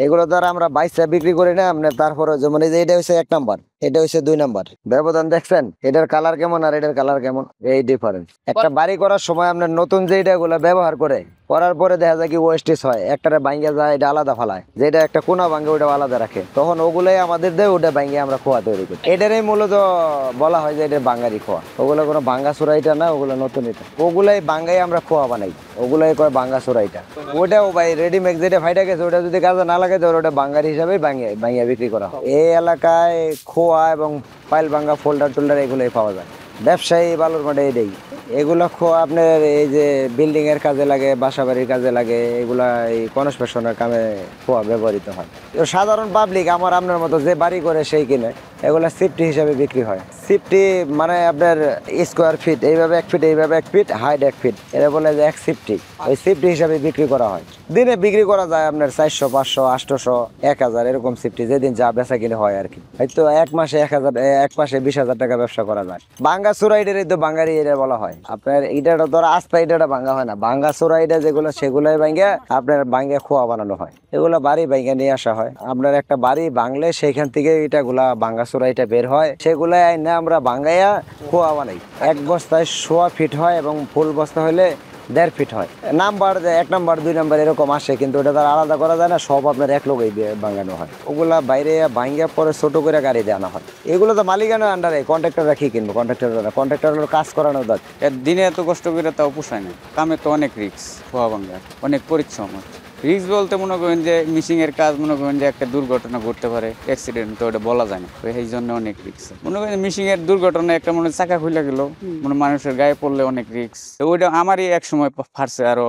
এগুলো দ্বারা আমরা বাইশটা বিক্রি করি না আপনার। তারপরে যেমন এই যে এটা হচ্ছে 1 নাম্বার, এটা হচ্ছে 2 নাম্বার। ব্যবধান দেখছেন, এটার কালার কেমন আর এটার কালার কেমন, এই ডিফারেন্স। একটা বাড়ি করার সময় আপনার নতুন যে গুলা ব্যবহার করার পরে দেখা যায় কি ওয়েস্টেজ হয়, একটারে ভাঙ্গা যায়, এটা আলাদা ফালায়, যেটা একটা কোনা ভাঙ্গে ওটা আলাদা রাখে, তখন ওগুলাই আমাদের দেয়, ওটা ভাঙ্গে আমরা খোয়া তৈরি করি। এটারই মূলত বলা হয় যে এটা বাঙ্গারি খোয়া। ওগুলো কোনো ভাঙ্গা চোরাইটা না, ওগুলো নতুন এটা, ওগুলাই বাঙ্গাই আমরা খোয়া বানাই, ওগুলাই কয় ভাঙ্গা চোরাইটা। ওটাও ভাই রেডিমেড যেটা ফাইটা গেছে, ওটা যদি কাজে না লাগে তাহলে ওটা বাঙ্গারি হিসাবে ভাঙ্গিয়ে বিক্রি করা হয়। এই এলাকায় খোয়া এবং পাইল ভাঙ্গা ফোল্ডার টোল্ডার এগুলোই পাওয়া যায়। ব্যবসায়ী বালুর মাঠে এটাই। এগুলো আপনার এই যে বিল্ডিং এর কাজে লাগে, বাসা বাড়ির কাজে লাগে, এগুলা এই কনস্ট্রাকশনের কামে খোয়া ব্যবহৃত হয়। তো সাধারণ পাবলিক আমার আপনার মতো যে বাড়ি করে সেই কিনে, এগুলা সিফটি হিসাবে বিক্রি হয়। সিফটি মানে আপনার স্কোয়ার ফিট, এইভাবে 1 ফিট, এইভাবে 1 ফিট, হাইট 1 ফিট, এটা বলে যে 1 সিফটি। ওই সিফটি হিসাবে বিক্রি করা হয়। দিনে বিক্রি করা যায় আপনার 400, 500, 800, 1000 এরকম সিফটি, যেদিন যা বেচা কিনে হয় আর কি। হয়তো এক মাসে 1000, এক মাসে 20,000 টাকা ব্যবসা করা যায়। ভাঙ্গা চোরাইটারই তো বাঙ্গারি এটা বলা হয়। আপনার এটা ধরো আস্তা এটা ভাঙ্গা হয় না, ভাঙ্গা চোরাইটা যেগুলো সেগুলোই ভাঙ্গে আপনার ভাঙ্গে খোয়া বানানো হয়। এগুলো বাড়ি ভাঙ্গে নিয়ে আসা হয়। আপনার একটা বাড়ি ভাঙলে সেইখান থেকে এটা গুলা ভাঙ্গা চোরাইটা বের হয়, সেগুলাই না আমরা ভাঙ্গাইয়া খোয়া বানাই। 1 বস্তায় 1.25 ফিট হয় এবং ফুল বস্তা হলে 1.5 ফিট হয়। নাম্বার 1 নাম্বার 2 নাম্বার এরকম আসে, কিন্তু ওটা তার আলাদা করা যায় না, সব আপনার এক লোকেই ভাঙানো হয়। ওগুলা বাইরে ভাঙ্গা পরে ছোট করে গাড়ি দিয়ে আনা হয়। এগুলো তো মালিকানার আন্ডারে, কন্ট্রাক্টররা কি কিনবো, কন্ট্রাক্টর কাজ করানো দরকার। এর দিনে এত কষ্ট করে তাও পোষায় না, কামে তো অনেক রিস্ক, খোয়া ভাঙ্গার অনেক পরিশ্রম। রিস্ক বলতে মনে করেন যে মিশিং এর কাজ, মনে করেন যে একটা দুর্ঘটনা ঘটতে পারে, অ্যাক্সিডেন্ট, তো ওটা বলা যায় না, এই জন্য অনেক রিস্ক। মনে করেন মিশিং এর দুর্ঘটনা একটা মনে চাকা খুলে গেল, মানে মানুষের গায়ে পড়লে অনেক রিস্ক। ওইটা আমারই এক সময় ফাটছে, আরো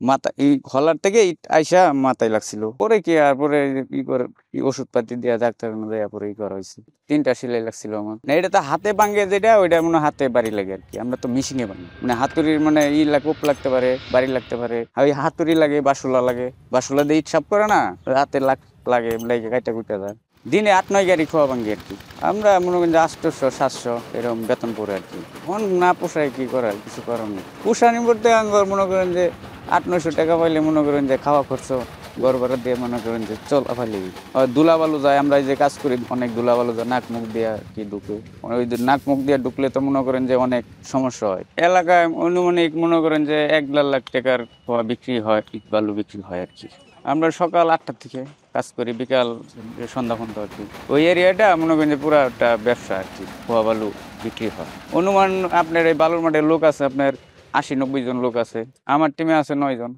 মাথা এই হলার থেকে আইসা মাথায় লাগছিল, পরে কি আর পরে করে ওষুধ পাতি দিয়া ডাক্তার দেওয়া পরে করা হয়েছে। 3টা সেলাই লাগছিল আমার। না এটা তো হাতে ভাঙ্গে যেটা, ওইটা মনে হাতে বাড়ি লাগে আর কি। আমরা তো মেশিং এ ভাঙি, মানে হাতুড়ির মানে কোপ লাগতে পারে, বাড়ি লাগতে পারে। ওই হাতুড়ি লাগে, বাসুলা লাগে, বাসুলা দিয়ে ইট সাপ করে না, হাতে লাগে লাগে কাইটা কুইটা যায়। দিনে 8-9 গাড়ি খোয়া ভাঙ্গি আর কি। আমরা মনে করেন যে 800, 700 এরকম বেতন পড়ে আর কি। মন না পোষায় কি করার, কিছু করার নেই। পোষানি বলতে মনে করেন যে 800-900 টাকা পাইলে মনে করেন যে খাওয়া খরচ ঘর ভাড়া দিয়ে মনে করেন যে চলা ফালি। ধুলাবালু যায়, আমরা এই যে কাজ করি অনেক ধুলাবালু যায়, নাক মুখ দিয়ে কি ঢুকে, ওই নাক মুখ দিয়ে ঢুকলে তো মনে করেন যে অনেক সমস্যা হয়। এলাকায় অনুমানিক মনে করেন যে 1-1.5 লাখ টাকার বিক্রি হয়, ইট বালু বিক্রি হয় আর কি। আমরা সকাল 8টা থেকে কাজ করি, বিকাল সন্ধ্যা পর্যন্ত আর কি। ওই এরিয়াটা মনে করেন যে পুরো একটা ব্যবসা আর কি, খোয়া বালু বিক্রি হয়। অনুমান আপনার এই বালুর মাঠে লোক আছে আপনার 80-90 জন লোক আছে। আমার টিমে আছে 9 জন।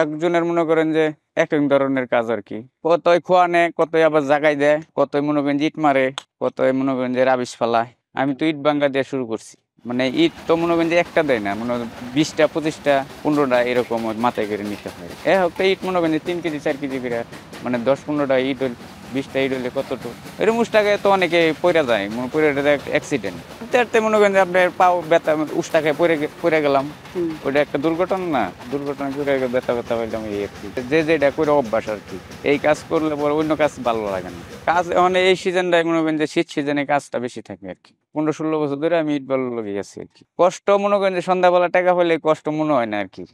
একজনের মনে করেন যে এক এক ধরনের কাজ আর কি। কতই খোয়া নেয়, কতই আবার জাগাই দেয়, কতই মনে করেন যে ইট মারে, কতই মনে করেন যে রাবিশ ফালায়। আমি তো ইট ভাঙ্গা দিয়ে শুরু করছি। মানে ইট তো মনে করেন যে একটা দেয় না, মনে করেন 20টা, 25টা, 15টা এরকম মাথায় করে নিতে হয়। হোক ইট মনে করেন যে 3 কেজি 4 কেজি করে, মানে 10-15টা ইট, 20টা ইট হলে কতটুকু এরকম উষ্টাকে তো অনেকে পড়ে যায়, পড়ে অ্যাক্সিডেন্ট। তাতে মনে করেন যে আপনার পাও ব্যথা, উষ্টাকে পড়ে গেলাম, ওইটা একটা দুর্ঘটনা না, দুর্ঘটনা করে ব্যথা পাইলাম এই আর কি। যে যেটা করে অভ্যাস আর কি। এই কাজ করলে পরে অন্য কাজ ভালো লাগে না। কাজ মানে এই সিজনটাই মনে করেন যে শীত সিজনে কাজটা বেশি থাকে আর কি। 15-16 বছর ধরে আমি ইট বালু লেগে গেছি আর কি। কষ্ট মনে করেন যে সন্ধ্যাবেলা টাকা পেলে কষ্ট মনে হয় না আর কি।